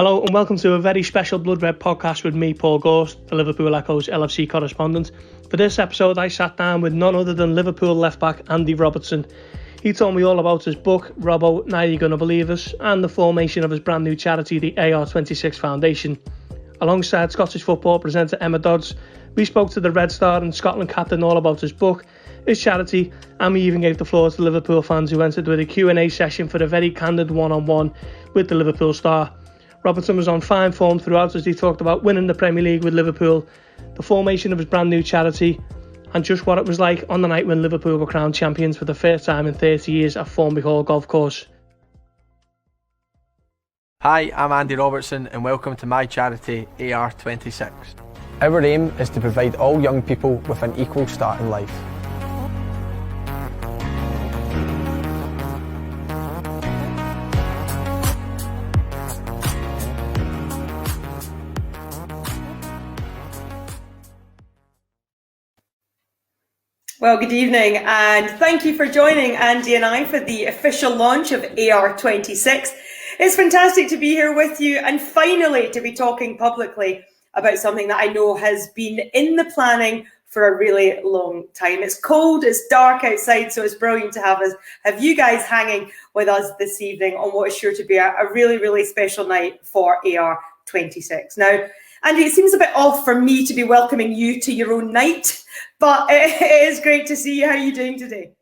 Hello and welcome to a very special Blood Red podcast with me, Paul Gorst, the Liverpool Echo's LFC correspondent. For this episode, I sat down with none other than Liverpool left-back Andy Robertson. He told me all about his book, Robbo, Now You're Gonna Believe Us, and the formation of his brand new charity, the AR26 Foundation. Alongside Scottish football presenter Emma Dodds, we spoke to the Red Star and Scotland captain all about his book, his charity, and we even gave the floor to Liverpool fans who entered with a Q&A session for a very candid one-on-one with the Liverpool star. Robertson was on fine form throughout as he talked about winning the Premier League with Liverpool, the formation of his brand new charity, and just what it was like on the night when Liverpool were crowned champions for the first time in 30 years at Formby Hall Golf Course. Hi, I'm Andy Robertson and welcome to my charity AR26. Our aim is to provide all young people with an equal start in life. Well, good evening and thank you for joining Andy and I for the official launch of AR26. It's fantastic to be here with you and finally to be talking publicly about something that I know has been in the planning for a really long time. It's cold, it's dark outside, so it's brilliant to have you guys hanging with us this evening on what is sure to be a really, really special night for AR26. Now, Andy, it seems a bit odd for me to be welcoming you to your own night, but it is great to see you. How are you doing today?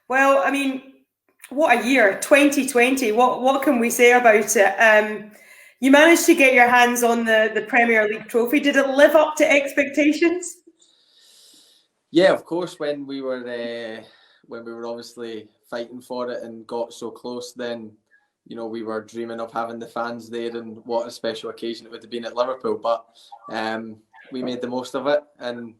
Well, I mean, what a year, 2020. What can we say about it? You managed to get your hands on the Premier League trophy. Did it live up to expectations? Yeah, of course. When we were obviously fighting for it and got so close, then we were dreaming of having the fans there, and what a special occasion it would have been at Liverpool. But we made the most of it, and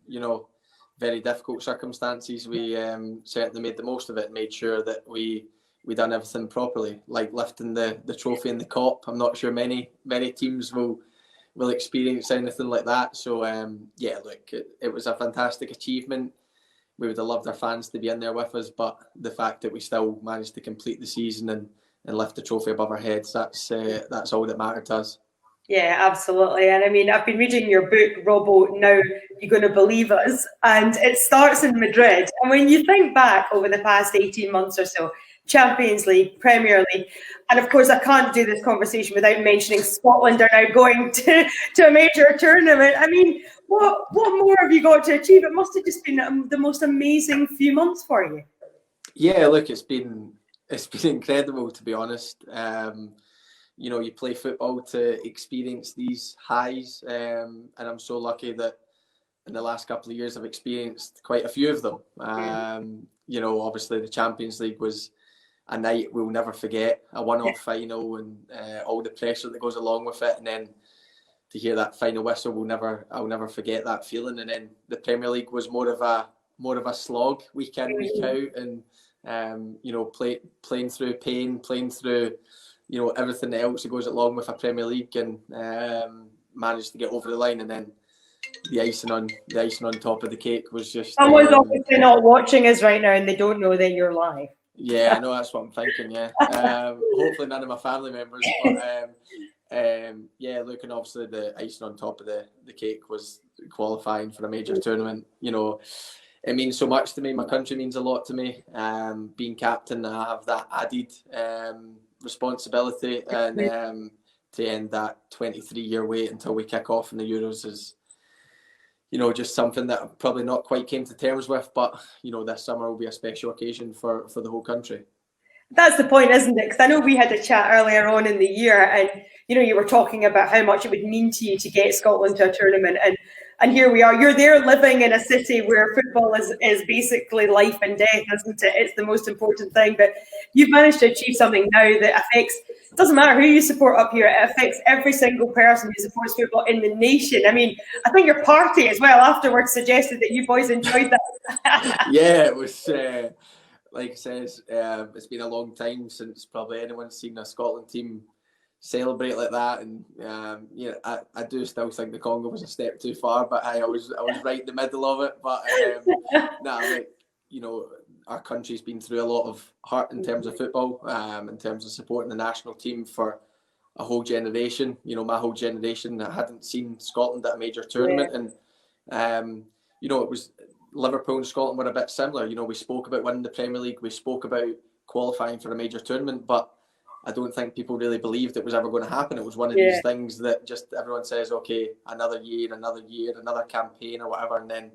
very difficult circumstances. We certainly made the most of it. Made sure that we done everything properly, like lifting the trophy in the Kop. I'm not sure many teams will experience anything like that. So it was a fantastic achievement. We would have loved our fans to be in there with us, but the fact that we still managed to complete the season and lift the trophy above our heads, that's all that mattered to us. Yeah, absolutely. And I mean, I've been reading your book, Robbo, Now You're Going to Believe Us, and it starts in Madrid. And when you think back over the past 18 months or so, Champions League, Premier League, and of course I can't do this conversation without mentioning Scotland are now going to a major tournament. I mean, what more have you got to achieve? It must have just been the most amazing few months for you. Yeah, look, it's been incredible, to be honest. You play football to experience these highs, and I'm so lucky that in the last couple of years I've experienced quite a few of them. Obviously the Champions League was a night we'll never forget, a one-off final, and all the pressure that goes along with it, and then to hear that final whistle, I'll never forget that feeling. And then the Premier League was more of a slog, week in, week out, and playing through pain, playing through everything else that goes along with a Premier League, and managed to get over the line. And then the icing on top of the cake was just. Someone's obviously not watching us right now, and they don't know that you're live. Yeah, I know, that's what I'm thinking. Yeah, hopefully none of my family members. But look, and obviously the icing on top of the cake was qualifying for a major tournament. It means so much to me. My country means a lot to me. Being captain, I have that added responsibility, and to end that 23-year wait until we kick off in the Euros is, just something that I probably not quite came to terms with. But this summer will be a special occasion for the whole country. That's the point, isn't it? Because I know we had a chat earlier on in the year, and you were talking about how much it would mean to you to get Scotland to a tournament, and here we are. You're there living in a city where football is basically life and death, isn't it? It's the most important thing. But you've managed to achieve something now that affects, it doesn't matter who you support up here, it affects every single person who supports football in the nation. I mean, I think your party as well afterwards suggested that you boys enjoyed that. Yeah, it was, like I said, it's been a long time since probably anyone's seen a Scotland team celebrate like that, and I do still think the Congo was a step too far, but I was right in the middle of it. But our country's been through a lot of hurt in terms of football, in terms of supporting the national team for a whole generation. You know, my whole generation that hadn't seen Scotland at a major tournament, and you know, it was Liverpool and Scotland were a bit similar. You know, we spoke about winning the Premier League, we spoke about qualifying for a major tournament, but I don't think people really believed it was ever going to happen. It was one of these things that just everyone says, okay, another year, another campaign or whatever, and then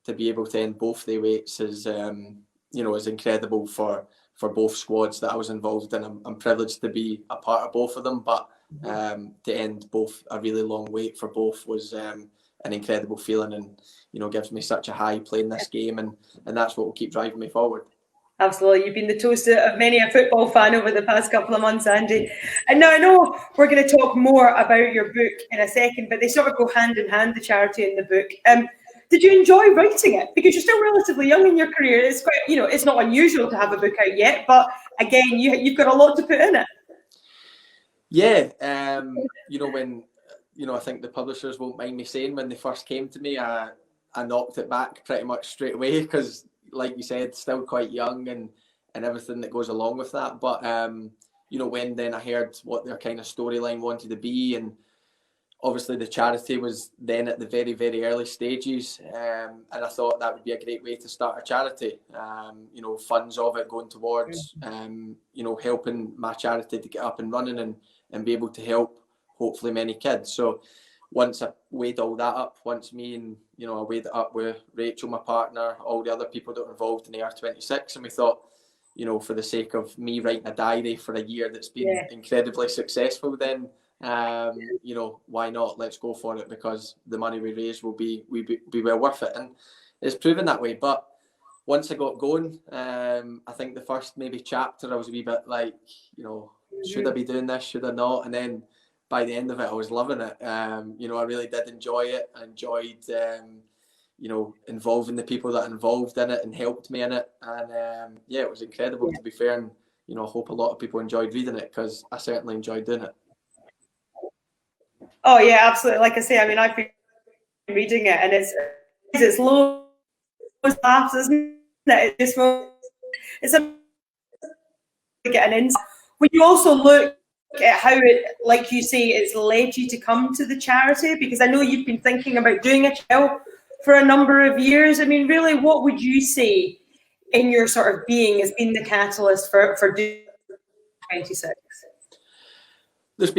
to be able to end both their waits is, you know, is incredible for both squads that I was involved in. I'm privileged to be a part of both of them, but to end both a really long wait for both was an incredible feeling, and you know, gives me such a high playing this game, and that's what will keep driving me forward. Absolutely. You've been the toast of many a football fan over the past couple of months, Andy. And now I know we're going to talk more about your book in a second, but they sort of go hand in hand, the charity and the book. Did you enjoy writing it? Because you're still relatively young in your career. It's quite, you know, it's not unusual to have a book out yet, but again, you've got a lot to put in it. Yeah. You know, when, you know, I think the publishers won't mind me saying, when they first came to me, I knocked it back pretty much straight away because, like you said, still quite young and everything that goes along with that. But, you know, when then I heard what their kind of storyline wanted to be, and obviously the charity was then at the very, very early stages, and I thought that would be a great way to start a charity. You know, funds of it going towards, you know, helping my charity to get up and running and be able to help hopefully many kids. So once I weighed all that up, once me and, you know, I weighed it up with Rachel, my partner, all the other people that were involved in AR26, and we thought, you know, for the sake of me writing a diary for a year that's been incredibly successful, then, you know, why not? Let's go for it, because the money we raise will be well worth it. And it's proven that way. But once I got going, I think the first maybe chapter, I was a wee bit like, you know, should I be doing this? Should I not? And then by the end of it, I was loving it. You know, I really did enjoy it. I enjoyed, you know, involving the people that are involved in it and helped me in it. And yeah, it was incredible, to be fair. And, you know, I hope a lot of people enjoyed reading it, because I certainly enjoyed doing it. Oh yeah, absolutely. Like I say, I mean, I've been reading it, and it's low laughs, isn't it? It's a get an insight. When you also look at how it, like you say, it's led you to come to the charity, because I know you've been thinking about doing it for a number of years. I mean, really, what would you say in your sort of being has been the catalyst for doing 26? There's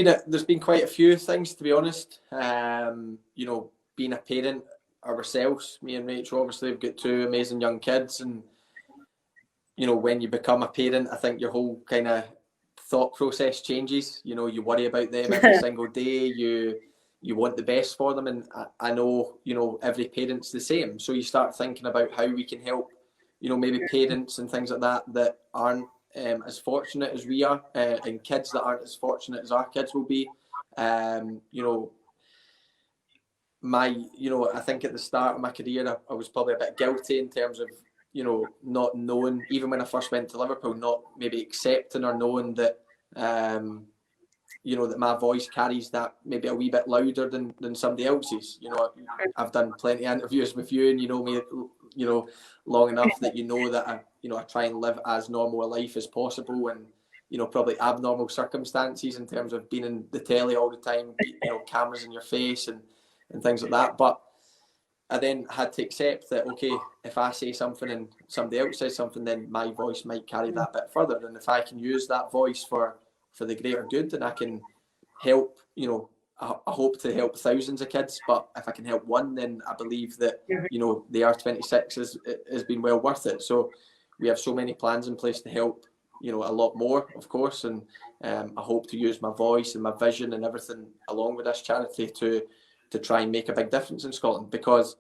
been quite a few things, to be honest. You know, being a parent ourselves, me and Rachel, obviously, we've got two amazing young kids, and you know, when you become a parent, I think your whole kind of thought process changes. You know, you worry about them every single day. You want the best for them, and I know, you know, every parent's the same. So you start thinking about how we can help, you know, maybe parents and things like that aren't as fortunate as we are, and kids that aren't as fortunate as our kids will be. You know, I think at the start of my career, I was probably a bit guilty in terms of, you know, not knowing, even when I first went to Liverpool, not maybe accepting or knowing that, you know, that my voice carries that maybe a wee bit louder than somebody else's. You know, I've done plenty of interviews with you, and you know me, you know, long enough that you know that I try and live as normal a life as possible, and you know, probably abnormal circumstances in terms of being in the telly all the time, you know, cameras in your face and things like that. But I then had to accept that, okay, if I say something and somebody else says something, then my voice might carry that bit further. And if I can use that voice for the greater good, then I can help, you know, I hope to help thousands of kids, but if I can help one, then I believe that, you know, the AR26 has been well worth it. So we have so many plans in place to help, you know, a lot more, of course. And I hope to use my voice and my vision and everything along with this charity to try and make a big difference in Scotland, because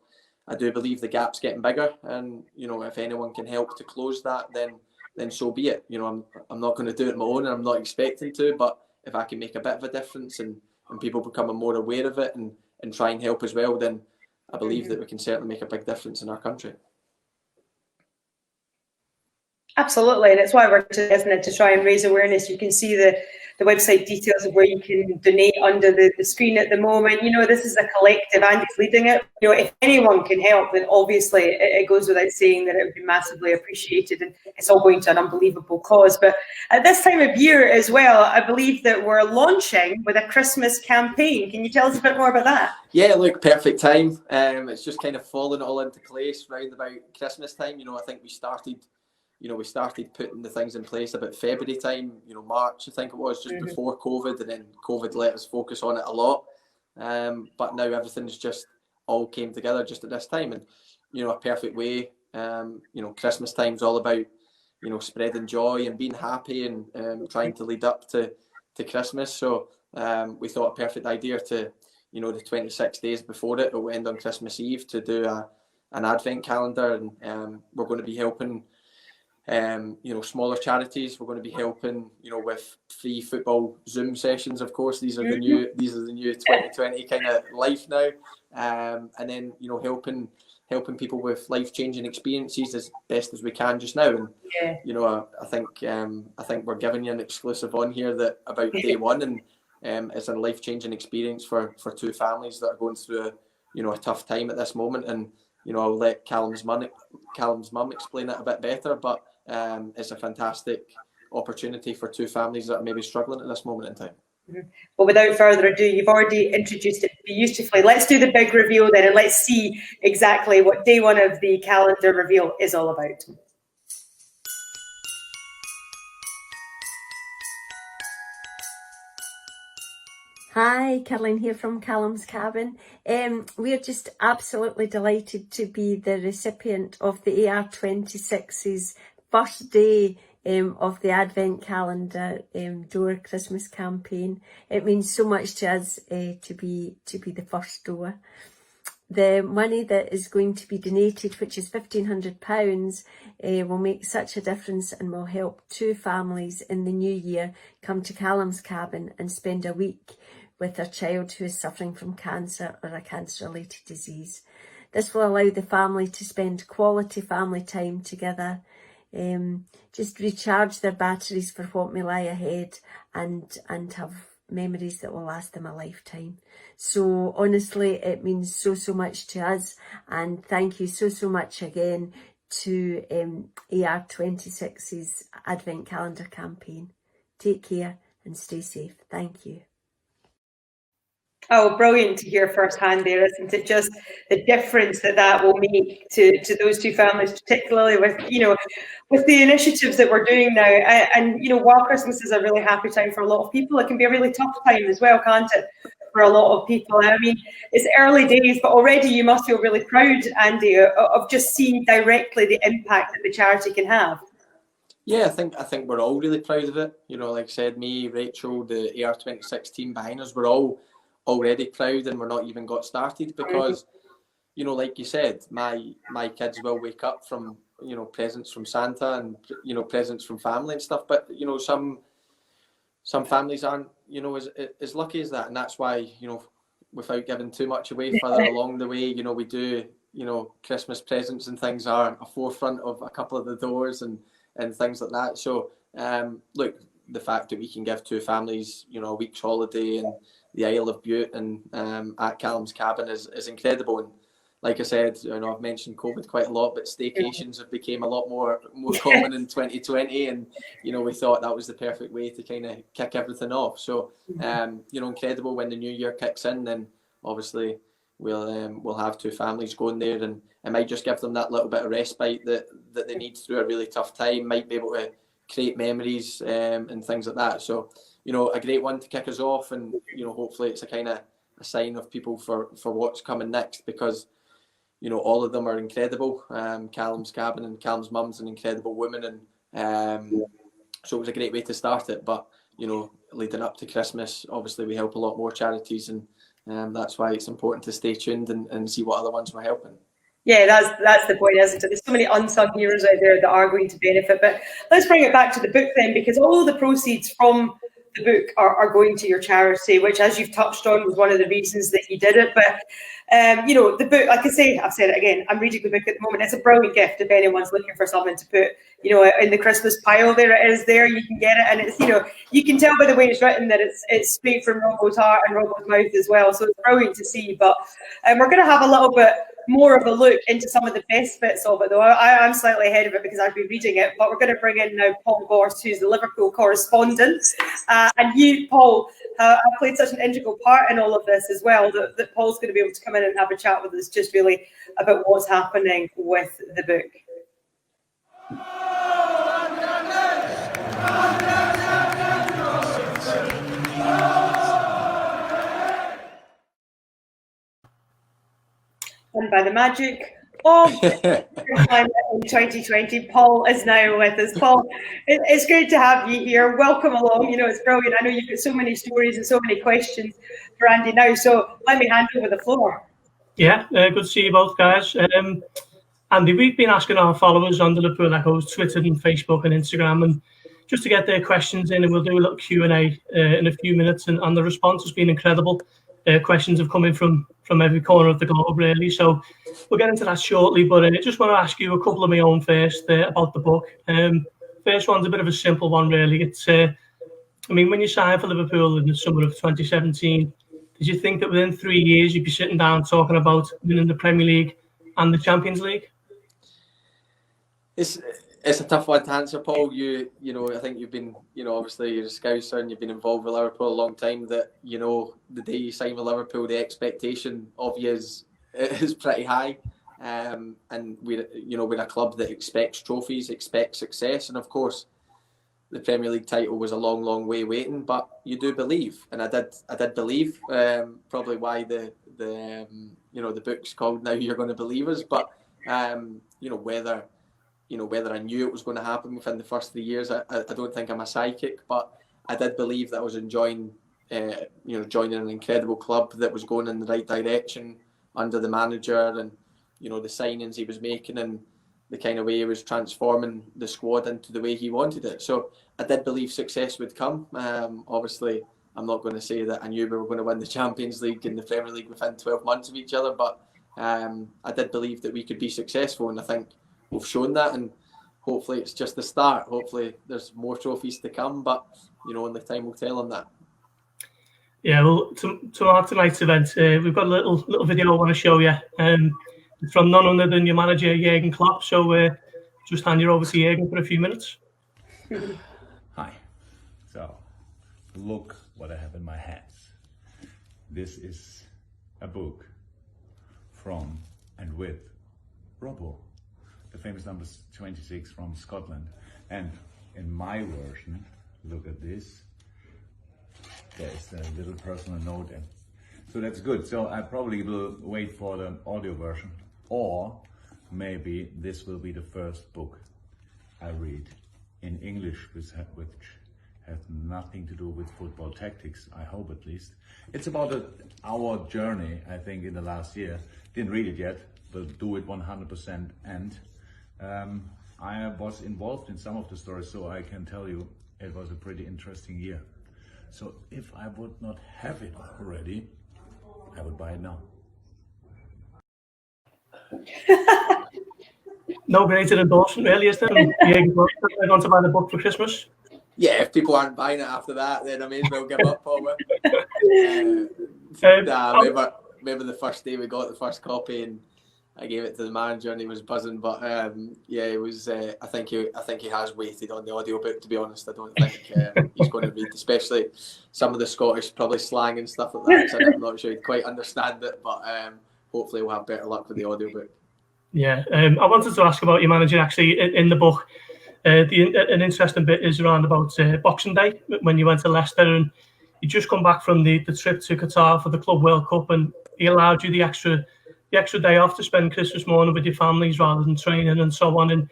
I do believe the gap's getting bigger, and you know, if anyone can help to close that, then so be it. You know, I'm not going to do it on my own, and I'm not expecting to, but if I can make a bit of a difference and people becoming more aware of it and try and help as well, then I believe that we can certainly make a big difference in our country. Absolutely, and it's why we're doing it, isn't it, to try and raise awareness. You can see the the website details of where you can donate under the screen at the moment. You know, this is a collective. Andy's leading it. You know, if anyone can help, then obviously it goes without saying that it would be massively appreciated, and it's all going to an unbelievable cause. But at this time of year as well, I believe that we're launching with a Christmas campaign. Can you tell us a bit more about that? Yeah, look, perfect time. It's just kind of fallen all into place round about Christmas time. You know, I think we started putting the things in place about February time, you know, March, I think it was, just before COVID, and then COVID let us focus on it a lot. But now everything's just all came together just at this time, and, you know, a perfect way. You know, Christmas time's all about, you know, spreading joy and being happy and trying to lead up to Christmas. So we thought a perfect idea to, you know, the 26 days before it will end on Christmas Eve, to do an advent calendar, and we're going to be helping you know, smaller charities. We're going to be helping, you know, with free football Zoom sessions. Of course, these are the new 2020 kind of life now, and then, you know, helping people with life-changing experiences as best as we can just now. And you know, I think we're giving you an exclusive on here that about day one, and it's a life-changing experience for two families that are going through a tough time at this moment. And, you know, I'll let Callum's mum explain it a bit better, but it's a fantastic opportunity for two families that are maybe struggling at this moment in time. Well, without further ado, you've already introduced it beautifully. Let's do the big reveal then, and let's see exactly what day one of the calendar reveal is all about. Hi, Caroline here from Callum's Cabin. We're just absolutely delighted to be the recipient of the AR26's first day of the Advent Calendar door Christmas campaign. It means so much to us to be the first door. The money that is going to be donated, which is £1,500, will make such a difference and will help two families in the new year come to Callum's Cabin and spend a week with their child who is suffering from cancer or a cancer-related disease. This will allow the family to spend quality family time together, just recharge their batteries for what may lie ahead, and have memories that will last them a lifetime. So honestly, it means so much to us, and thank you so much again to AR26's Advent Calendar campaign. Take care and stay safe. Thank you. Oh, brilliant to hear firsthand there, isn't it? Just the difference that will make to those two families, particularly with, you know, with the initiatives that we're doing now. And, you know, while Christmas is a really happy time for a lot of people, it can be a really tough time as well, can't it, for a lot of people? I mean, it's early days, but already you must feel really proud, Andy, of just seeing directly the impact that the charity can have. Yeah, I think we're all really proud of it. You know, like I said, me, Rachel, the AR26 team behind us, we're all already proud, and we're not even got started because, you know, like you said, my kids will wake up from, you know, presents from Santa and, you know, presents from family and stuff, but, you know, some families aren't, you know, as lucky as that. And that's why, you know, without giving too much away further along the way, you know, we do, you know, Christmas presents and things are a forefront of a couple of the doors and things like that. So look, the fact that we can give two families, you know, a week's holiday and the Isle of Bute and at Callum's Cabin is incredible. And like I said, you know, I've mentioned COVID quite a lot, but staycations have become a lot more common in 2020, and, you know, we thought that was the perfect way to kind of kick everything off. So you know, incredible when the new year kicks in, then obviously we'll have two families going there, and it might just give them that little bit of respite that they need through a really tough time, might be able to create memories and things like that. So, you know, a great one to kick us off, and, you know, hopefully it's a kind of a sign of people for what's coming next, because, you know, all of them are incredible. Callum's Cabin and Callum's mum's an incredible woman, and so it was a great way to start it. But, you know, leading up to Christmas, obviously we help a lot more charities, and that's why it's important to stay tuned and see what other ones we're helping. Yeah, that's the point, isn't it? There's so many unsung heroes out there that are going to benefit. But let's bring it back to the book then, because all the proceeds from the book are going to your charity, which, as you've touched on, was one of the reasons that you did it. But the book, like I say, I've said it again, I'm reading the book at the moment. It's a brilliant gift if anyone's looking for something to put, in the Christmas pile. There it is. There you can get it, and it's, you can tell by the way it's written that it's straight from Robbo's heart and Robbo's mouth as well. So it's brilliant to see. But we're going to have a little bit more of a look into some of the best bits of it, though. I'm slightly ahead of it because I've been reading it, but we're going to bring in now Paul Gorst, who's the Liverpool correspondent. And you, Paul, have played such an integral part in all of this as well, that Paul's going to be able to come in and have a chat with us just really about what's happening with the book. And by the magic of in 2020, Paul is now with us. Paul, it's great to have you here. Welcome along. It's brilliant. I know you've got so many stories and so many questions for Andy now. So let me hand over the floor. Yeah, good to see you both, guys. Andy, we've been asking our followers on the Liverpool Echoes, Twitter and Facebook and Instagram, and just to get their questions in, and we'll do a little Q&A in a few minutes, and the response has been incredible. Questions have come in from every corner of the globe, really. So we'll get into that shortly, but I just want to ask you a couple of my own first about the book. First one's a bit of a simple one, really. It's, when you signed for Liverpool in the summer of 2017, did you think that within 3 years you'd be sitting down talking about winning the Premier League and the Champions League? It's a tough one to answer, Paul. I think you've been, obviously you're a Scouser and you've been involved with Liverpool a long time. That the day you sign with Liverpool, the expectation of you is pretty high, and we're a club that expects trophies, expects success, and of course, the Premier League title was a long, long way waiting. But you do believe, and I did believe. Probably why the book's called Now You're Going to Believe Us. But whether I knew it was going to happen within the first 3 years, I don't think I'm a psychic, but I did believe that I was enjoying, joining an incredible club that was going in the right direction under the manager, and the signings he was making and the kind of way he was transforming the squad into the way he wanted it. So I did believe success would come. Obviously, I'm not going to say that I knew we were going to win the Champions League and the Premier League within 12 months of each other, but I did believe that we could be successful, and I think we've shown that, and hopefully it's just the start. Hopefully there's more trophies to come, but only time will tell on that. Yeah, well, to tonight's event, we've got a little video I want to show you. It's from none other than your manager, Jurgen Klopp. So just hand you over to Jurgen for a few minutes. Hi. So, look what I have in my hands. This is a book from and with Robbo, the famous number 26 from Scotland. And in my version, look at this, there's a little personal note in. So that's good. So I probably will wait for the audio version, or maybe this will be the first book I read in English, which has nothing to do with football tactics, I hope at least. It's about our journey, I think, in the last year. Didn't read it yet, but do it 100%. And I was involved in some of the stories, so I can tell you it was a pretty interesting year. So if I would not have it already, I would buy it now. No greater endorsement, really, is there? Jurgen Klopp going to buy the book for Christmas. Yeah, if people aren't buying it after that, then I may as well give up, Paul. Remember the first day we got the first copy, and I gave it to the manager, and he was buzzing. But it was. I think he has waited on the audiobook. To be honest, I don't think he's going to read, especially some of the Scottish probably slang and stuff like that. So I'm not sure he'd quite understand it, but hopefully we'll have better luck with the audiobook. Yeah, I wanted to ask about your manager actually in the book. An interesting bit is around about Boxing Day when you went to Leicester, and you just come back from the trip to Qatar for the Club World Cup, and he allowed you the extra day off to spend Christmas morning with your families rather than training and so on. And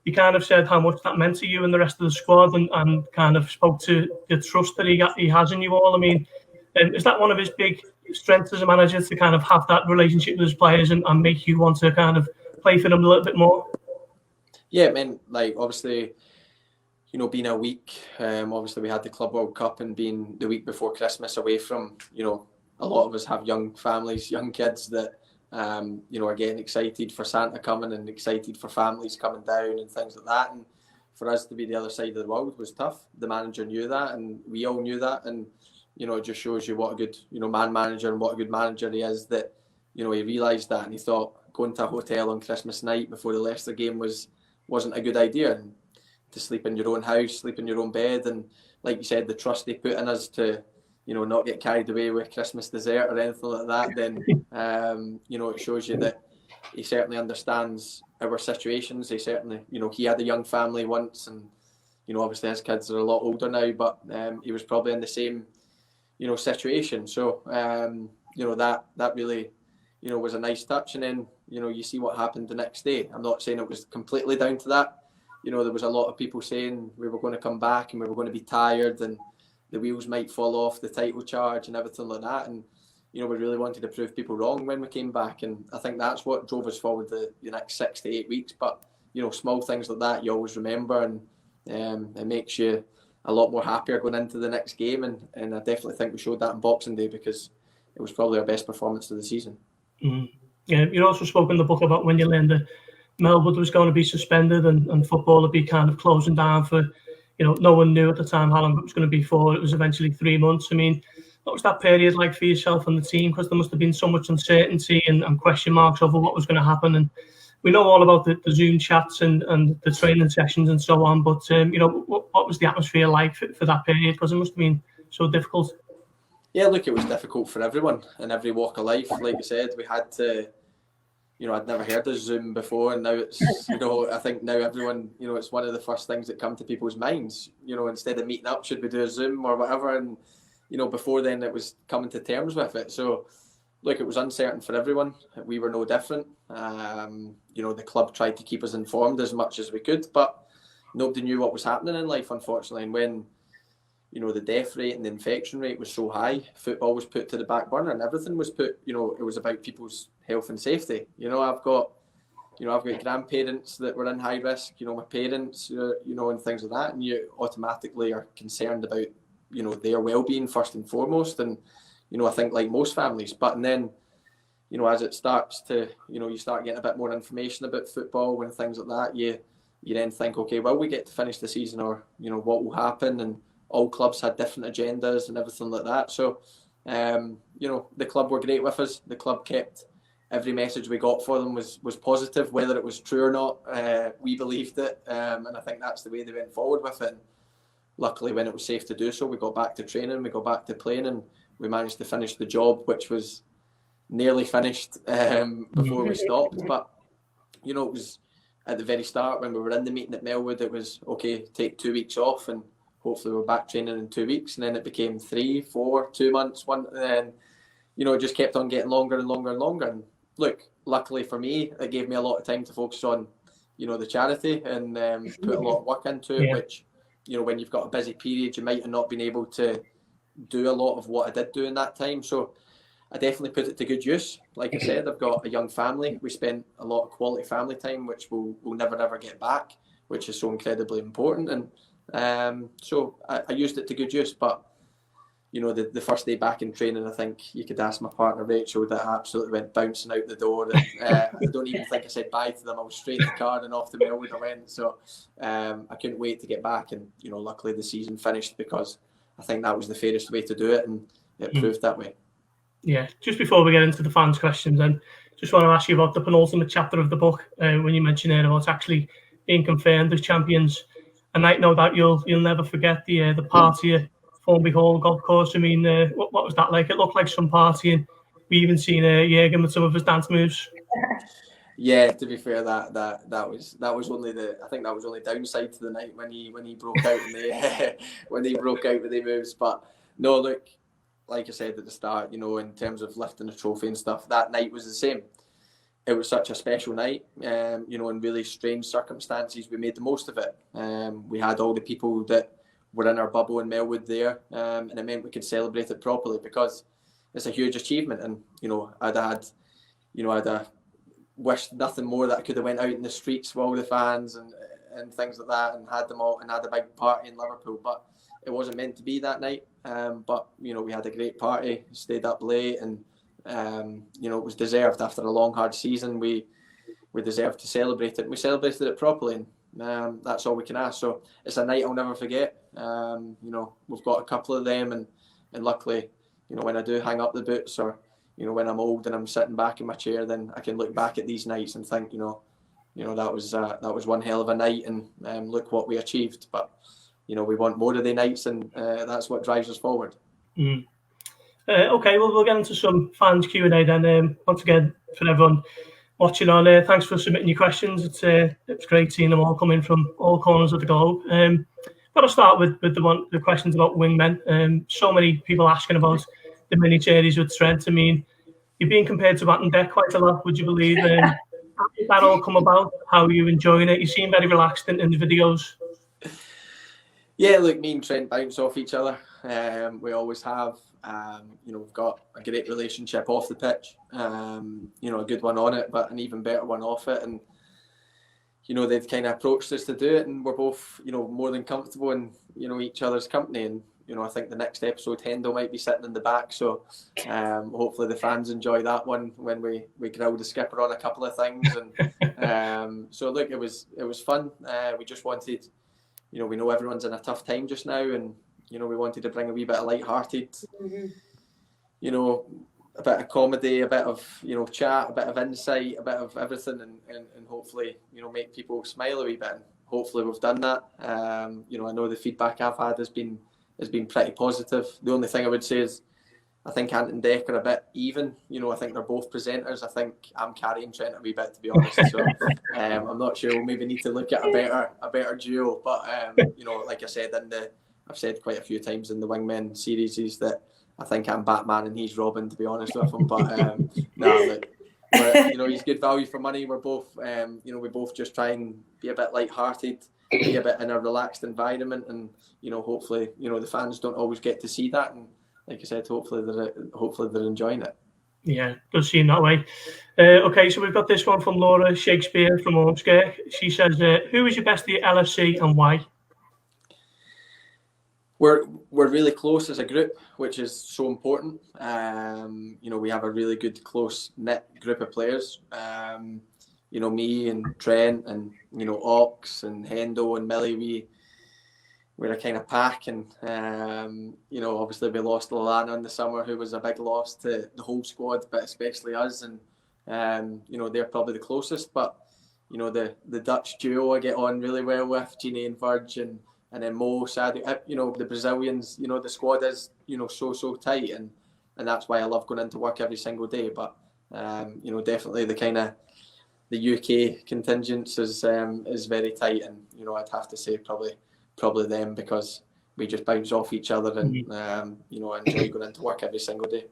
you kind of said how much that meant to you and the rest of the squad, and kind of spoke to the trust that he has in you all. I mean, is that one of his big strengths as a manager, to kind of have that relationship with his players and make you want to kind of play for them a little bit more? Yeah, I mean, like, obviously, you know, being a week, obviously we had the Club World Cup, and being the week before Christmas away from, you know, a lot of us have young families, young kids that, you know, are getting excited for Santa coming and excited for families coming down and things like that. And for us to be the other side of the world was tough. The manager knew that, and we all knew that. And, you know, it just shows you what a good, you know, man manager and what a good manager he is, that, you know, he realised that, and he thought going to a hotel on Christmas night before the Leicester game wasn't a good idea. And to sleep in your own house, sleep in your own bed, and like you said, the trust they put in us to, you know, not get carried away with Christmas dessert or anything like that, then, you know, it shows you that he certainly understands our situations. He certainly, you know, he had a young family once, and, you know, obviously his kids are a lot older now, but he was probably in the same, you know, situation. So, you know, that really, you know, was a nice touch. And then, you know, you see what happened the next day. I'm not saying it was completely down to that. You know, there was a lot of people saying we were going to come back and we were going to be tired and the wheels might fall off the title charge and everything like that. And, you know, we really wanted to prove people wrong when we came back. And I think that's what drove us forward the next 6 to 8 weeks. But, you know, small things like that you always remember, and it makes you a lot more happier going into the next game. And I definitely think we showed that on Boxing Day, because it was probably our best performance of the season. Mm-hmm. Yeah, you also spoke in the book about when you learned that Melwood was going to be suspended and football would be kind of closing down for, you know, no one knew at the time how long it was going to be for. It was eventually 3 months. I mean, what was that period like for yourself and the team? Because there must have been so much uncertainty and question marks over what was going to happen. And we know all about the Zoom chats and the training sessions and so on. But, you know, what was the atmosphere like for that period? Because it must have been so difficult. Yeah, look, it was difficult for everyone in every walk of life. Like I said, we had to, you know, I'd never heard of Zoom before, and now it's, you know, I think now everyone, you know, it's one of the first things that come to people's minds. You know, instead of meeting up, should we do a Zoom or whatever? And, you know, before then it was coming to terms with it. So, look, it was uncertain for everyone. We were no different. You know, the club tried to keep us informed as much as we could, but nobody knew what was happening in life, unfortunately. And when, you know, the death rate and the infection rate was so high, football was put to the back burner, and everything was put, you know, it was about people's health and safety. You know, I've got grandparents that were in high risk, you know, my parents, you know, and things like that. And you automatically are concerned about, you know, their well-being first and foremost. And, you know, I think like most families, but then, you know, as it starts to, you know, you start getting a bit more information about football and things like that, you then think, okay, well, we get to finish the season, or, you know, what will happen? And all clubs had different agendas and everything like that. So, you know, the club were great with us. The club kept every message we got for them was positive, whether it was true or not. We believed it, and I think that's the way they went forward with it. Luckily, when it was safe to do so, we got back to training, we got back to playing, and we managed to finish the job, which was nearly finished before we stopped. But, you know, it was at the very start when we were in the meeting at Melwood, it was, okay, take 2 weeks off and hopefully we're back training in 2 weeks. And then it became 3, 4, 2 months, one, and then, you know, it just kept on getting longer and longer and longer. And look, luckily for me, it gave me a lot of time to focus on, you know, the charity and put a lot of work into it, which, you know, when you've got a busy period, you might have not been able to do a lot of what I did do in that time. So I definitely put it to good use. Like I said, I've got a young family. We spent a lot of quality family time, which we'll never, ever get back, which is so incredibly important. And so I used it to good use. But, you know, the first day back in training, I think you could ask my partner Rachel, that I absolutely went bouncing out the door. And, I don't even think I said bye to them. I was straight in the car and off to Melwood I went. So I couldn't wait to get back. And, you know, luckily the season finished, because I think that was the fairest way to do it, and it proved that way. Yeah, just before we get into the fans' questions, then, just want to ask you about the penultimate chapter of the book, when you mentioned it, about actually being confirmed as champions. And I know that you'll never forget the party at Formby Hall golf course. I mean, what was that like? It looked like some party, and we even seen Jurgen with some of his dance moves. Yeah, to be fair, that was only I think that was only downside to the night when he broke out in the when he broke out with the moves. But no, look, like I said at the start, you know, in terms of lifting the trophy and stuff, that night was the same. It was such a special night, you know, in really strange circumstances. We made the most of it. We had all the people that were in our bubble in Melwood there, and it meant we could celebrate it properly, because it's a huge achievement. And, you know, I'd wished nothing more that I could have went out in the streets with all the fans and things like that, and had them all and had a big party in Liverpool. But it wasn't meant to be that night. But you know, we had a great party, stayed up late, and you know, it was deserved after a long, hard season. We deserved to celebrate it, and we celebrated it properly. And that's all we can ask. So it's a night I'll never forget. You know, we've got a couple of them, and luckily, you know, when I do hang up the boots, or you know, when I'm old and I'm sitting back in my chair, then I can look back at these nights and think, you know, that was one hell of a night, and look what we achieved. But you know, we want more of the nights, and that's what drives us forward. Mm. Okay, well, we'll get into some fans Q&A then. Once again, for everyone watching on, thanks for submitting your questions. It's great seeing them all coming from all corners of the globe. Got to start with the questions about wingmen. So many people asking about the mini series with Trent. I mean, you're being compared to Matt and Deck quite a lot. Would you believe? How did that all come about? How are you enjoying it? You seem very relaxed in the videos. Yeah, look, me and Trent bounce off each other. We always have. You know, we've got a great relationship off the pitch. You know, a good one on it, but an even better one off it. And you know, they've kind of approached us to do it, and we're both, you know, more than comfortable in, you know, each other's company. And you know, I think the next episode, Hendo might be sitting in the back, so hopefully the fans enjoy that one when we grill the skipper on a couple of things. And so look, it was fun. We just wanted, you know, we know everyone's in a tough time just now, and you know, we wanted to bring a wee bit of light-hearted, you know, a bit of comedy, a bit of, you know, chat, a bit of insight, a bit of everything, and hopefully, you know, make people smile a wee bit. And hopefully we've done that. You know, I know the feedback I've had has been pretty positive. The only thing I would say is I think Ant and Deck are a bit even. You know, I think they're both presenters. I think I'm carrying Trent a wee bit, to be honest. So I'm not sure. We'll maybe need to look at a better duo. But you know, like I said, I've said quite a few times in the Wingmen series is that I think I'm Batman and he's Robin, to be honest with him. But you know, he's good value for money. We're both, you know, we both just try and be a bit light-hearted, be a bit in a relaxed environment, and you know, hopefully, you know, the fans don't always get to see that, and like I said, hopefully they're enjoying it. Yeah, does seem that way. Okay, so we've got this one from Laura Shakespeare from Ormskirk. She says, "Who is your best at the LFC and why?" We're really close as a group, which is so important. You know, we have a really good, close-knit group of players. You know, me and Trent and, you know, Ox and Hendo and Millie, we're a kind of pack. And, you know, obviously we lost Lallana in the summer, who was a big loss to the whole squad, but especially us. And, you know, they're probably the closest. But, you know, the Dutch duo I get on really well with, Gini and Virg, and then Mo, Sadio, you know, the Brazilians, you know, the squad is, you know, so tight, and that's why I love going into work every single day. But you know, definitely the UK contingents is very tight, and you know, I'd have to say probably them, because we just bounce off each other, and you know, I enjoy going into work every single day.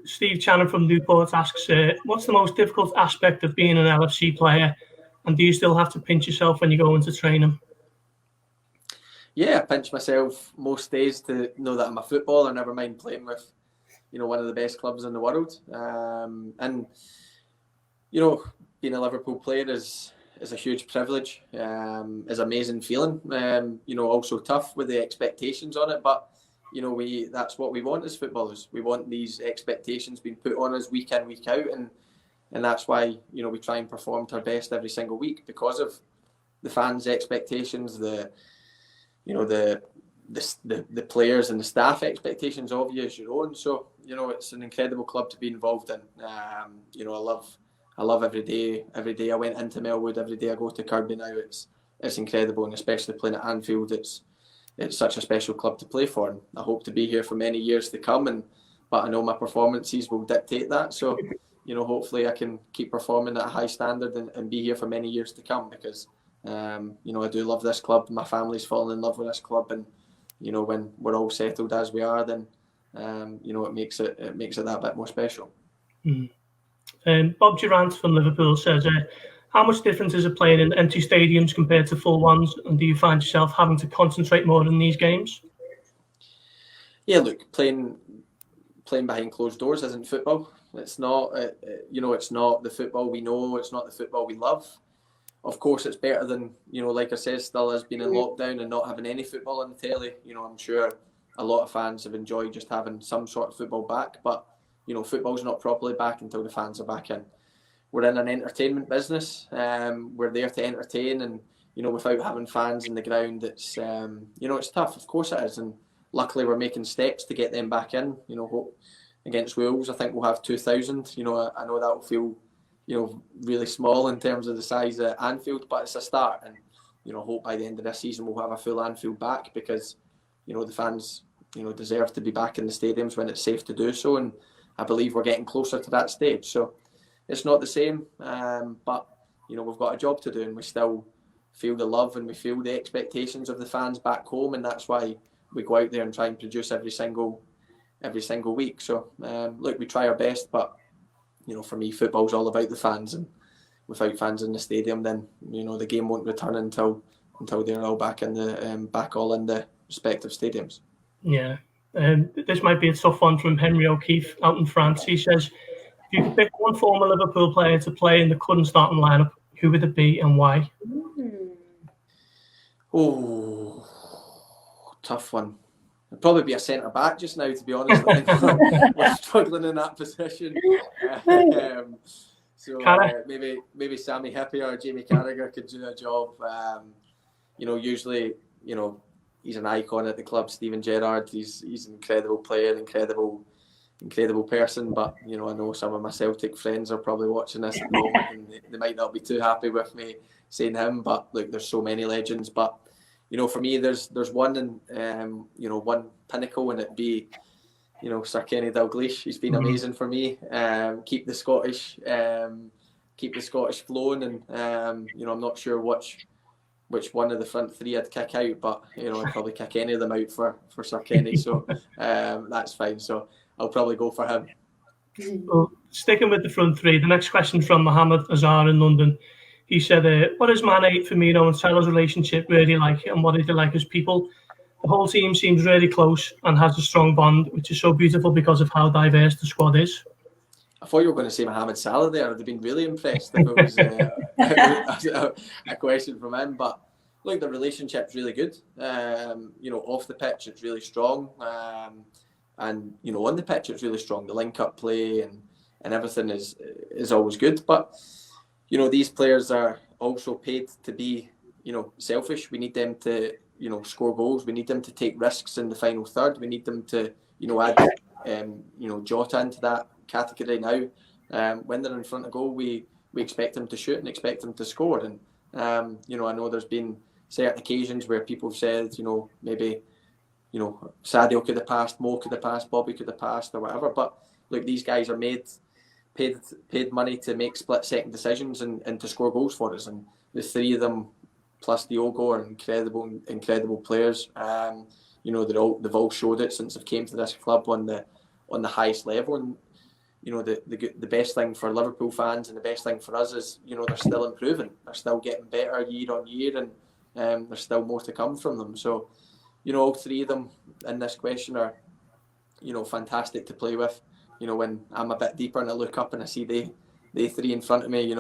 Steve Channon from Newport asks, what's the most difficult aspect of being an LFC player, and do you still have to pinch yourself when you go into training? Yeah, I pinch myself most days to know that I'm a footballer, never mind playing with, you know, one of the best clubs in the world. And, you know, being a Liverpool player is a huge privilege, is an amazing feeling, you know, also tough with the expectations on it. But, you know, that's what we want as footballers. We want these expectations being put on us week in, week out. And that's why, you know, we try and perform to our best every single week, because of the fans' expectations, the players and the staff expectations of you as your own. So, you know, it's an incredible club to be involved in. You know, I love every day. Every day I went into Melwood, every day I go to Kirkby now. It's incredible, and especially playing at Anfield, it's such a special club to play for. And I hope to be here for many years to come. But I know my performances will dictate that. So, you know, hopefully I can keep performing at a high standard and be here for many years to come, because you know, I do love this club. My family's fallen in love with this club, and you know, when we're all settled as we are, then you know, it makes it that bit more special. Bob Durant from Liverpool says, how much difference is it playing in empty stadiums compared to full ones, and do you find yourself having to concentrate more in these games? Yeah, look, playing behind closed doors isn't football. It's not, you know, it's not the football we know. It's not the football we love. of course, it's better than, like I said, still has been in lockdown and not having any football on the telly. I'm sure a lot of fans have enjoyed just having some sort of football back, but football's not properly back until the fans are back in. We're in an entertainment business. We're there to entertain, and without having fans in the ground, it's it's tough. Of course it is, and luckily we're making steps to get them back in. Hope against Wolves, I think we'll have 2,000. I know that'll feel really small in terms of the size of Anfield, but it's a start, and hope by the end of this season we'll have a full Anfield back, because the fans deserve to be back in the stadiums when it's safe to do so, and I believe we're getting closer to that stage. So it's not the same, but we've got a job to do, and we still feel the love and we feel the expectations of the fans back home, and that's why we go out there and try and produce every single week. So look, we try our best, but for me, football's all about the fans, and without fans in the stadium, then the game won't return until they're all back in the respective stadiums. Yeah, this might be a tough one from Henry O'Keefe out in France. He says, if you could pick one former Liverpool player to play in the current starting lineup, who would it be and why? Oh, tough one. It'd probably be a centre back just now, to be honest. I think we're struggling in that position. Maybe Sammy Hippier or Jamie Carragher could do a job. Usually, he's an icon at the club, Steven Gerrard. He's an incredible player, incredible person. But I know some of my Celtic friends are probably watching this at the moment, and they might not be too happy with me saying him. But look, there's so many legends. But for me, there's one and one pinnacle, and it'd be Sir Kenny Dalglish. He's been amazing for me. Keep the Scottish flowing, and I'm not sure which one of the front three I'd kick out, but I'd probably kick any of them out for Sir Kenny, so that's fine. So I'll probably go for him. Well, sticking with the front three, the next question from Mohammed Azhar in London. He said, what is Mane, Firmino and Salah's relationship really like, and what are they like as people? The whole team seems really close and has a strong bond, which is so beautiful because of how diverse the squad is. I thought you were going to say Mohamed Salah there. I'd have been really impressed if it was a question from him. But look, the relationship's really good. Off the pitch, it's really strong. And on the pitch, it's really strong. The link-up play and everything is always good. But these players are also paid to be selfish. We need them to score goals. We need them to take risks in the final third. We need them to add Jota into that category now. When they're in front of goal, we expect them to shoot and expect them to score. And I know there's been certain occasions where people have said maybe Sadio could have passed, Mo could have passed, Bobby could have passed, or whatever. But look, these guys are paid money to make split-second decisions and to score goals for us. And the three of them plus Diogo are incredible players. They've all showed it since they've came to this club on the highest level. And the best thing for Liverpool fans and the best thing for us is they're still improving. They're still getting better year on year, and there's still more to come from them. So all three of them in this question are fantastic to play with. When I'm a bit deeper and I look up and I see they three in front of me,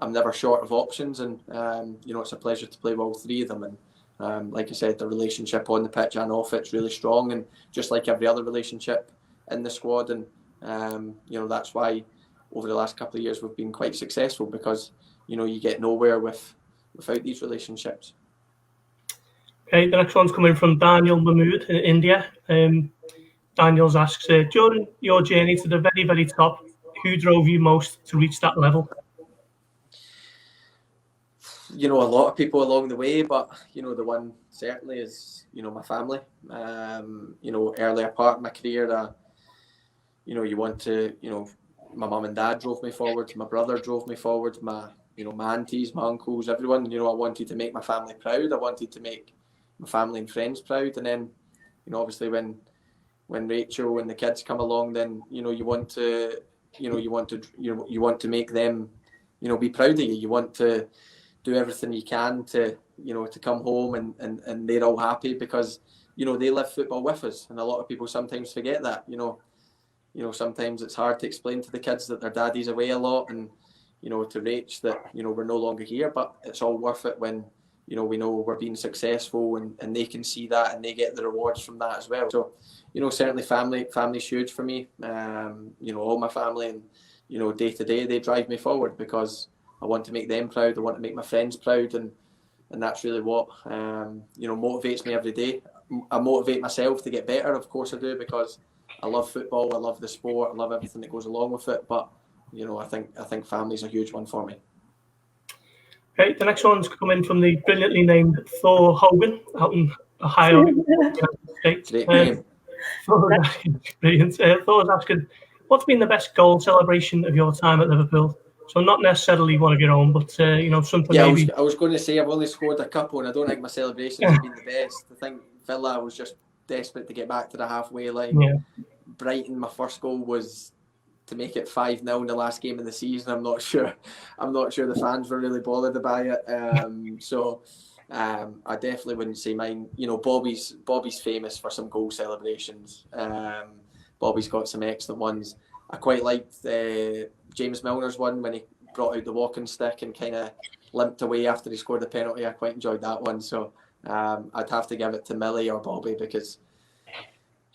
I'm never short of options, and it's a pleasure to play with all three of them. And like I said, the relationship on the pitch and off it's really strong, and just like every other relationship in the squad. And that's why over the last couple of years we've been quite successful, because you get nowhere without these relationships. Okay, the next one's coming from Daniel Mahmood in India. Daniel's asks, during your journey to the very, very top, who drove you most to reach that level? A lot of people along the way, but the one certainly is my family. Earlier part of my career, you want to my mum and dad drove me forward, my brother drove me forward, my aunties, my uncles, everyone. I wanted to make my family proud. I wanted to make my family and friends proud. And then obviously when Rachel and the kids come along, then you want to make them be proud of you. You want to do everything you can to come home and they're all happy, because they live football with us, and a lot of people sometimes forget that. Sometimes it's hard to explain to the kids that their daddy's away a lot, and to Rach that, we're no longer here, but it's all worth it when, we know we're being successful and they can see that and they get the rewards from that as well. So, certainly family's huge for me. All my family and, day to day, they drive me forward because I want to make them proud. I want to make my friends proud. And that's really what, motivates me every day. I motivate myself to get better. Of course I do, because I love football. I love the sport. I love everything that goes along with it. But, I think family's a huge one for me. Okay, the next one's coming from the brilliantly named Thor Hogan out in Ohio. Great name. Brilliant. Thor's asking, what's been the best goal celebration of your time at Liverpool? So not necessarily one of your own, but something. Yeah, maybe. I was going to say I've only scored a couple, and I don't think my celebrations have been the best. I think Villa was just desperate to get back to the halfway line. Yeah. Brighton, my first goal was to make it 5-0 in the last game of the season. I'm not sure the fans were really bothered by it. I definitely wouldn't say mine. Bobby's famous for some goal celebrations. Bobby's got some excellent ones. I quite liked James Milner's one when he brought out the walking stick and kind of limped away after he scored the penalty. I quite enjoyed that one. So I'd have to give it to Millie or Bobby because,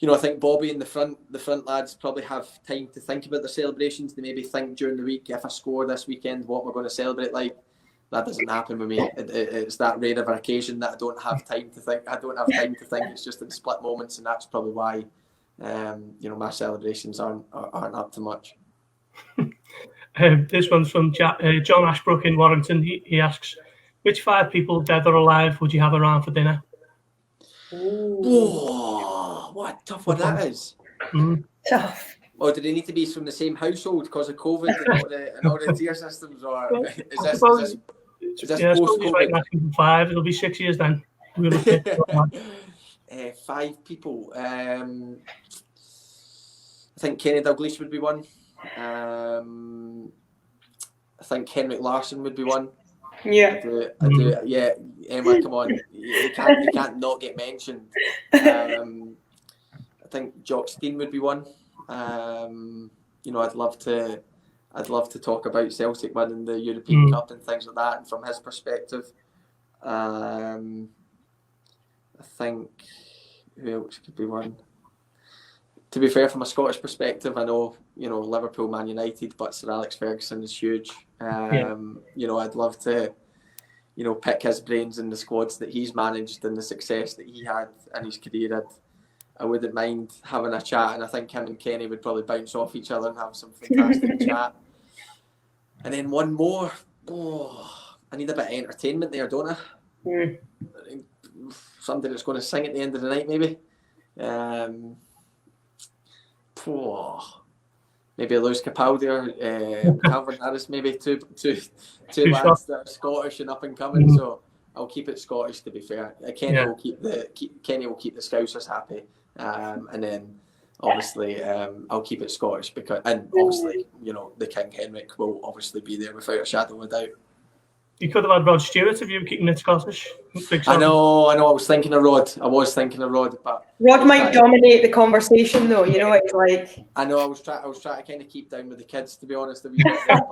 I think Bobby and the front lads probably have time to think about their celebrations. They maybe think during the week, if I score this weekend, what we're going to celebrate like. That doesn't happen with me. It's that rare of an occasion that I don't have time to think. It's just in split moments, and that's probably why, my celebrations aren't up to much. This one's from John Ashbrook in Warrington. He asks, which 5 people, dead or alive, would you have around for dinner? Oh, what a tough one that is. Tough. Or do they need to be from the same household because of COVID and all the tier systems? Or is this post-COVID? Right, asking for 5. It'll be 6 years then. 5 people. I think Kenny Dalglish would be one. I think Henrik Larsson would be one. Yeah. I do. Yeah, Emma, come on. You can't not get mentioned. I think Jock Stein would be one. I'd love to talk about Celtic winning the European Cup and things like that, and from his perspective. I think who else could be one? To be fair, from a Scottish perspective, I know Liverpool, Man United, but Sir Alex Ferguson is huge. I'd love to pick his brains in the squads that he's managed and the success that he had in his career. I wouldn't mind having a chat, and I think him and Kenny would probably bounce off each other and have some fantastic chat. And then one more. I need a bit of entertainment there, don't I? Somebody that's going to sing at the end of the night, maybe. Maybe Lewis Capaldi or Calvin Harris, maybe two lads that are Scottish and up and coming. So I'll keep it Scottish, to be fair. Kenny will keep the Scousers happy, and then obviously I'll keep it Scottish because, and obviously the King Henrik will obviously be there without a shadow of a doubt. You could have had Rod Stewart if you were keeping it Scottish. I know. I was thinking of Rod. But Rod might dominate the conversation, though. It's like. I know. I was trying to kind of keep down with the kids, to be honest. A wee bit there,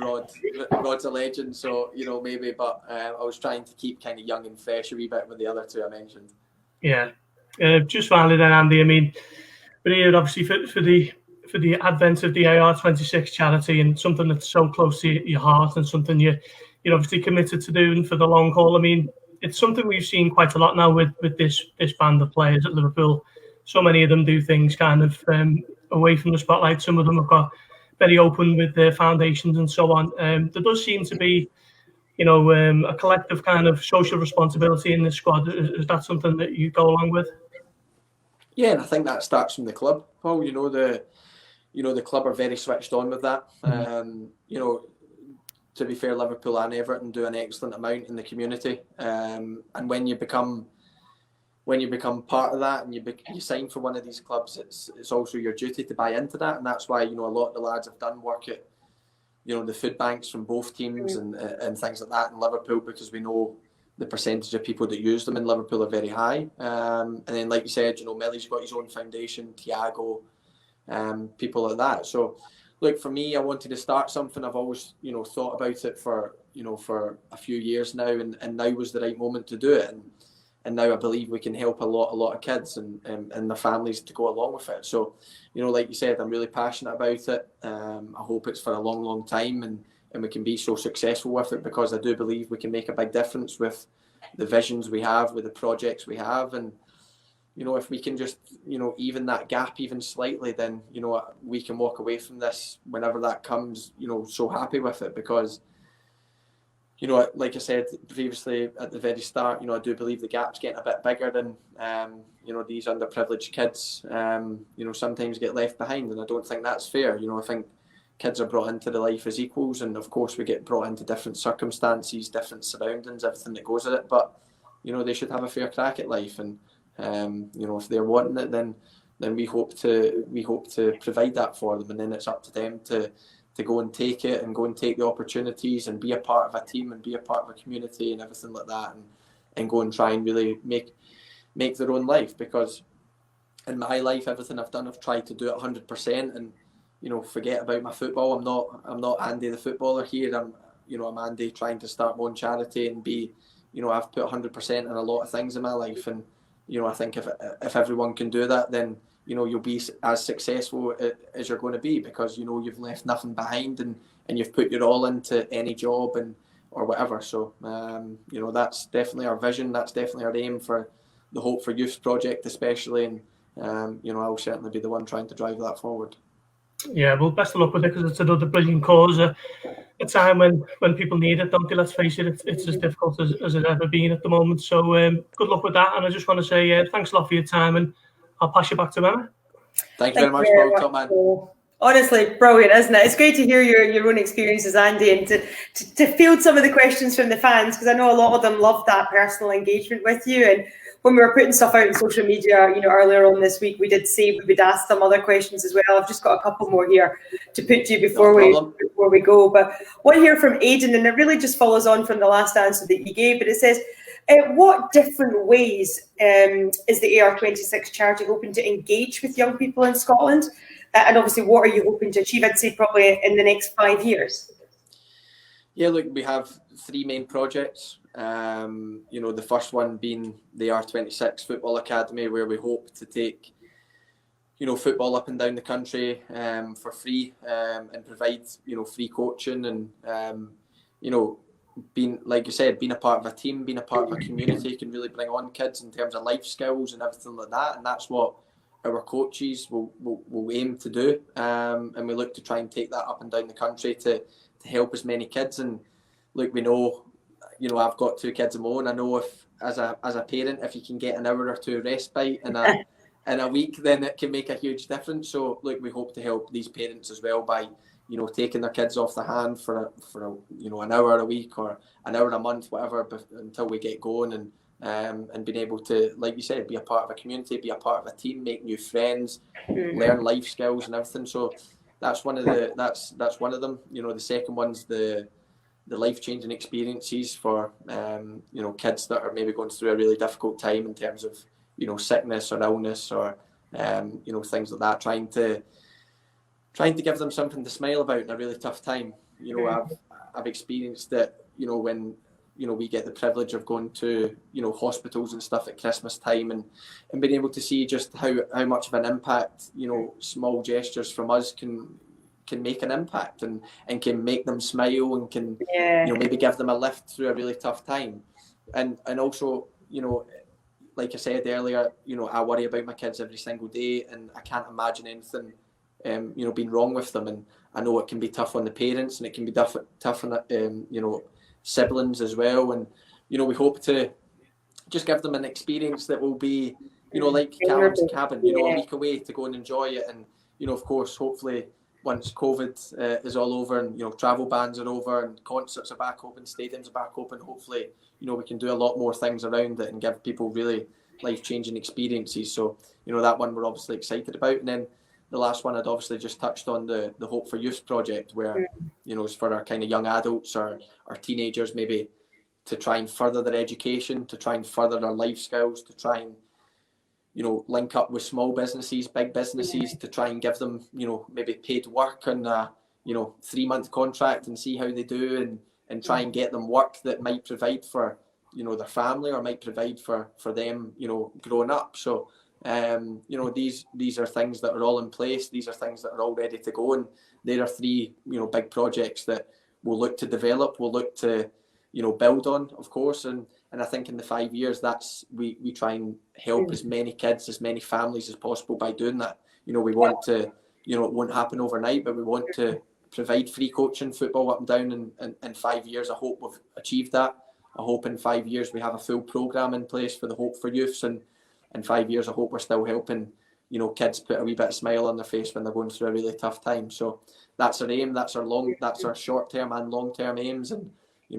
but Rod's a legend, so maybe. But I was trying to keep kind of young and fresh a wee bit with the other two I mentioned. Yeah. Just finally, then, Andy. I mean, we're here obviously for the advent of the AR26 charity, and something that's so close to your heart and something you're obviously committed to doing for the long haul. I mean, it's something we've seen quite a lot now with this band of players at Liverpool. So many of them do things kind of away from the spotlight. Some of them have got very open with their foundations and so on. There does seem to be, a collective kind of social responsibility in this squad. Is that something that you go along with? Yeah, and I think that starts from the club, Paul. The club are very switched on with that. To be fair, Liverpool and Everton do an excellent amount in the community. And when you become part of that and you sign for one of these clubs, it's also your duty to buy into that. And that's why, a lot of the lads have done work at, the food banks from both teams and things like that in Liverpool, because we know the percentage of people that use them in Liverpool are very high. And then, like you said, Millie's got his own foundation, Thiago, people like that. So look, for me, I wanted to start something. I've always, thought about it for a few years now, and now was the right moment to do it. And now I believe we can help a lot of kids and their families to go along with it. So, like you said, I'm really passionate about it. I hope it's for a long time, and we can be so successful with it, because I do believe we can make a big difference with the visions we have, with the projects we have. And, if we can just, even that gap even slightly, then, we can walk away from this whenever that comes, so happy with it. Because, like I said previously at the very start, I do believe the gap's getting a bit bigger than, these underprivileged kids, sometimes get left behind. And I don't think that's fair. I think kids are brought into the life as equals, and of course we get brought into different circumstances, different surroundings, everything that goes with it. But, they should have a fair crack at life. And, if they're wanting it, then we hope to provide that for them. And then it's up to them to go and take it, and go and take the opportunities, and be a part of a team, and be a part of a community, and everything like that, and go and try and really make their own life. Because in my life, everything I've done, I've tried to do it 100%, and forget about my football. I'm not Andy the footballer here. I'm Andy trying to start my own charity and be, I've put 100% in a lot of things in my life. And I think if everyone can do that, then you'll be as successful as you're going to be, because you've left nothing behind, and you've put your all into any job or whatever. So that's definitely our vision. That's definitely our aim for the Hope for Youth project, especially. And I'll certainly be the one trying to drive that forward. Yeah, well, best of luck with it, because it's another brilliant cause. A time when people need it, don't they? Let's face it, it's as difficult as it's ever been at the moment. So good luck with that. And I just want to say thanks a lot for your time, and I'll pass you back to Emma. Thank you very much, Paul. Top man. Honestly, brilliant, isn't it? It's great to hear your own experiences, Andy, and to field some of the questions from the fans, because I know a lot of them love that personal engagement with you. And when we were putting stuff out on social media, earlier on this week, we did say we would ask them other questions as well. I've just got a couple more here to put to you before we go. But one here from Aidan, and it really just follows on from the last answer that you gave. But it says, what different ways is the AR26 charity hoping to engage with young people in Scotland? And obviously, what are you hoping to achieve? I'd say probably in the next 5 years. Yeah, look, we have 3 main projects. The first one being the AR26 Football Academy, where we hope to take, football up and down the country for free, and provide, free coaching, and, being, like you said, being a part of a team, being a part of a community can really bring on kids in terms of life skills and everything like that. And that's what our coaches will aim to do. And we look to try and take that up and down the country to help as many kids. And look, we know, I've got 2 kids of my own. I know if, as a parent, if you can get an hour or 2 respite in a week, then it can make a huge difference. So look, we hope to help these parents as well by, taking their kids off the hand for an hour a week or an hour a month, whatever, until we get going, and being able to, like you said, be a part of a community, be a part of a team, make new friends, learn life skills and everything. So that's one of that's one of them. The second one's the life-changing experiences for kids that are maybe going through a really difficult time in terms of sickness or illness or things like that, trying to give them something to smile about in a really tough time. I've experienced it when we get the privilege of going to hospitals and stuff at Christmas time, and being able to see just how much of an impact small gestures from us can make an impact, and can make them smile, and can maybe give them a lift through a really tough time. And also, like I said earlier, I worry about my kids every single day, and I can't imagine anything being wrong with them. And I know it can be tough on the parents, and it can be tough on siblings as well. And we hope to just give them an experience that will be like Callum's cabin, a week away to go and enjoy it. And of course, hopefully once COVID is all over, and travel bans are over, and concerts are back open, stadiums are back open, hopefully we can do a lot more things around it and give people really life-changing experiences. So that one we're obviously excited about. And then the last one I'd obviously just touched on, the Hope for Youth project, where it's for our kind of young adults or teenagers, maybe to try and further their education, to try and further their life skills, to try and link up with small businesses, big businesses, to try and give them, maybe paid work on a, 3-month contract, and see how they do, and try and get them work that might provide for, their family, or might provide for them, growing up. So, these are things that are all in place. These are things that are all ready to go. And there are 3, big projects that we'll look to develop, we'll look to, build on, of course. And I think in the 5 years, we try and help as many kids, as many families as possible by doing that. We want to, it won't happen overnight, but we want to provide free coaching, football up and down. And in 5 years, I hope we've achieved that. I hope in 5 years we have a full programme in place for the Hope for Youths. And in 5 years, I hope we're still helping, kids put a wee bit of smile on their face when they're going through a really tough time. So that's our aim. That's our short-term and long-term aims. And,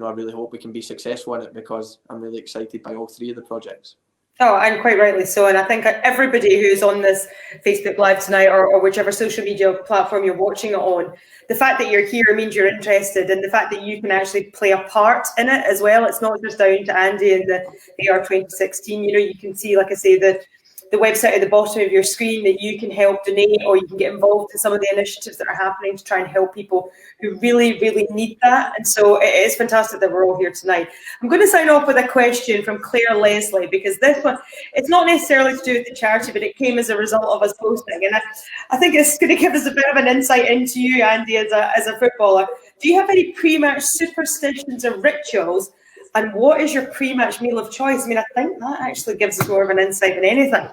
I really hope we can be successful in it, because I'm really excited by all 3 of the projects. Oh, and quite rightly so. And I think everybody who's on this Facebook Live tonight, or whichever social media platform you're watching it on, the fact that you're here means you're interested, and the fact that you can actually play a part in it as well. It's not just down to Andy and the AR26 team. You can see, like I say, the website at the bottom of your screen, that you can help donate, or you can get involved in some of the initiatives that are happening to try and help people who really, really need that. And so it is fantastic that we're all here tonight. I'm going to sign off with a question from Claire Leslie, because this one, it's not necessarily to do with the charity, but it came as a result of us posting. And I think it's going to give us a bit of an insight into you, Andy, as a footballer. Do you have any pre-match superstitions or rituals? And what is your pre-match meal of choice? I mean, I think that actually gives us more of an insight than anything.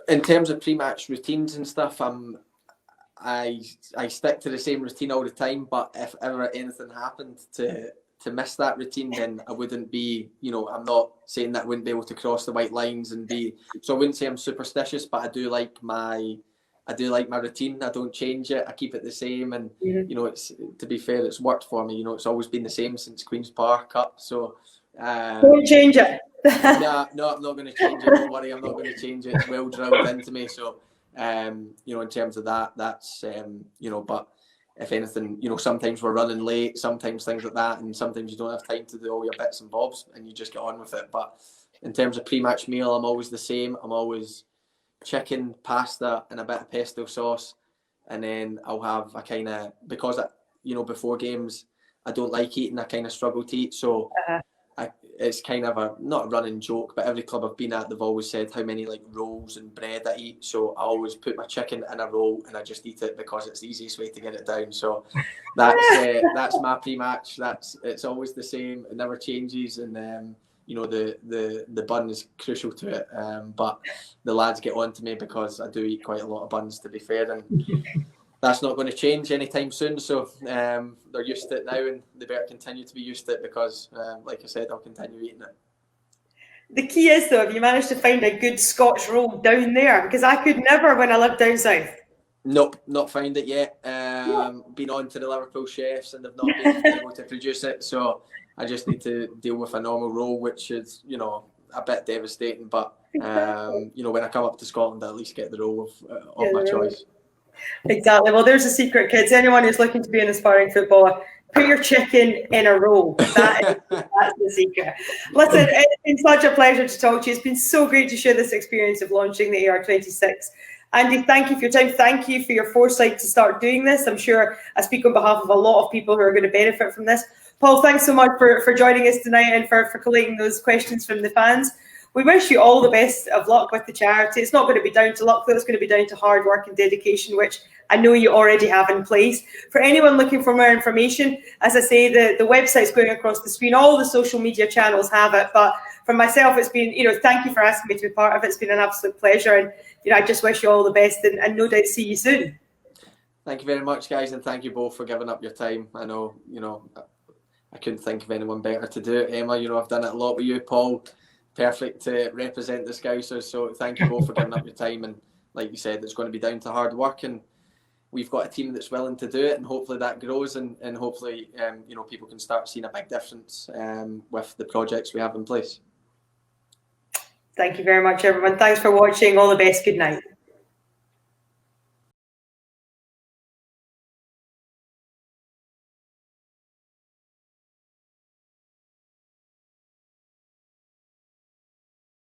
In terms of pre-match routines and stuff, I stick to the same routine all the time. But if ever anything happened to miss that routine, then I wouldn't be, I'm not saying that I wouldn't be able to cross the white lines and be. So I wouldn't say I'm superstitious, but I do like my routine. I don't change it. I keep it the same. And, it's, to be fair, it's worked for me. It's always been the same since Queen's Park Cup. So don't change it. no, I'm not going to change it. Don't worry, I'm not going to change it. It's well drilled into me. So, in terms of that, that's, but if anything, sometimes we're running late, sometimes things like that, and sometimes you don't have time to do all your bits and bobs, and you just get on with it. But in terms of pre-match meal, I'm always the same. I'm always chicken, pasta, and a bit of pesto sauce, and then I'll have a kind of, because before games I don't like eating, I kind of struggle to eat, so it's kind of not a running joke, but every club I've been at, they've always said how many rolls and bread I eat, so I always put my chicken in a roll and I just eat it because it's the easiest way to get it down. So that's my pre-match. It's always the same, it never changes. And the bun is crucial to it, but the lads get on to me because I do eat quite a lot of buns, to be fair, and that's not going to change anytime soon. So they're used to it now, and they better continue to be used to it, because like I said, I'll continue eating it. The key is, though, have you managed to find a good Scotch roll down there? Because I could never when I lived down south. Nope, not found it yet. Been on to the Liverpool chefs and they've not been able to produce it, so I just need to deal with a normal roll, which is, a bit devastating. But, when I come up to Scotland, I at least get the roll of my choice. Exactly. Well, there's a secret, kids. Anyone who's looking to be an aspiring footballer, put your chicken in a roll. That's the secret. Listen, it's been such a pleasure to talk to you. It's been so great to share this experience of launching the AR26. Andy, thank you for your time. Thank you for your foresight to start doing this. I'm sure I speak on behalf of a lot of people who are going to benefit from this. Paul, thanks so much for joining us tonight and for collating those questions from the fans. We wish you all the best of luck with the charity. It's not going to be down to luck, though. It's going to be down to hard work and dedication, which I know you already have in place. For anyone looking for more information, as I say, the website's going across the screen. All the social media channels have it. But for myself, it's been, thank you for asking me to be part of it. It's been an absolute pleasure. And, I just wish you all the best and no doubt see you soon. Thank you very much, guys. And thank you both for giving up your time. I know, I couldn't think of anyone better to do it. Emma, I've done it a lot with you. Paul, perfect to represent the Scousers. So thank you both for giving up your time. And like you said, it's going to be down to hard work. And we've got a team that's willing to do it. And hopefully that grows. And hopefully, people can start seeing a big difference with the projects we have in place. Thank you very much, everyone. Thanks for watching. All the best. Good night.